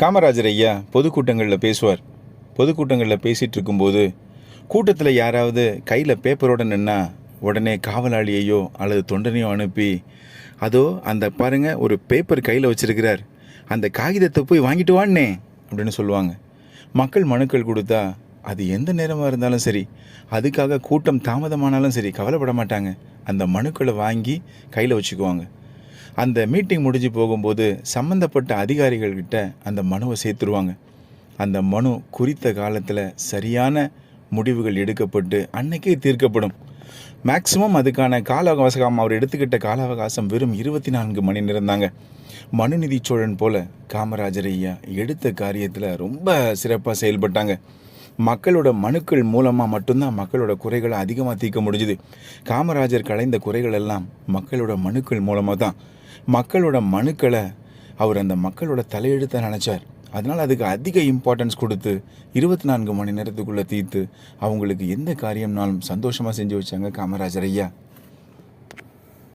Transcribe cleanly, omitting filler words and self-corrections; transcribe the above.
காமராஜர் ஐயா பொதுக்கூட்டங்களில் பேசுவார். பொதுக்கூட்டங்களில் பேசிகிட்டு இருக்கும்போது கூட்டத்தில் யாராவது கையில் பேப்பரோடு நின்னா உடனே காவலாளியையோ அல்லது தொண்டனையோ அனுப்பி, அதோ அந்த பாருங்க ஒரு பேப்பர் கையில் வச்சிருக்கிறார், அந்த காகிதத்தை போய் வாங்கிட்டு வான்னே அப்படின்னு சொல்லுவாங்க. மக்கள் மனுக்கள் கொடுத்தா அது எந்த நேரமாக இருந்தாலும் சரி, அதுக்காக கூட்டம் தாமதமானாலும் சரி கவலைப்பட மாட்டாங்க. அந்த மனுக்களை வாங்கி கையில் வச்சுக்குவாங்க. அந்த மீட்டிங் முடிஞ்சு போகும்போது சம்மந்தப்பட்ட அதிகாரிகள்கிட்ட அந்த மனுவை சேர்த்துருவாங்க. அந்த மனு குறித்த காலத்தில் சரியான முடிவுகள் எடுக்கப்பட்டு அன்னைக்கே தீர்க்கப்படும். மேக்சிமம் அதுக்கான கால அவகாசம் அவர் எடுத்துக்கிட்ட கால அவகாசம் வெறும் 24 மணி நேரம் தாங்க. மனுநீதி சோழன் போல காமராஜர் ஐயா எடுத்த காரியத்தில் ரொம்ப சிறப்பாக செயல்பட்டாங்க. மக்களோட மனுக்கள் மூலமாக மட்டும்தான் மக்களோட குறைகளை அதிகமாக தீர்க்க முடிஞ்சுது. காமராஜர் கலைந்த குறைகள் எல்லாம் மக்களோட மனுக்கள் மூலமாக தான். மக்களோட மனுக்களை அவர் அந்த மக்களோட தலையெழுத்தை நினச்சார். அதனால் அதுக்கு அதிக இம்பார்ட்டன்ஸ் கொடுத்து 24 மணி நேரத்துக்குள்ளே தீர்த்து அவங்களுக்கு எந்த காரியம்னாலும் சந்தோஷமாக செஞ்சு வச்சாங்க காமராஜர் ஐயா.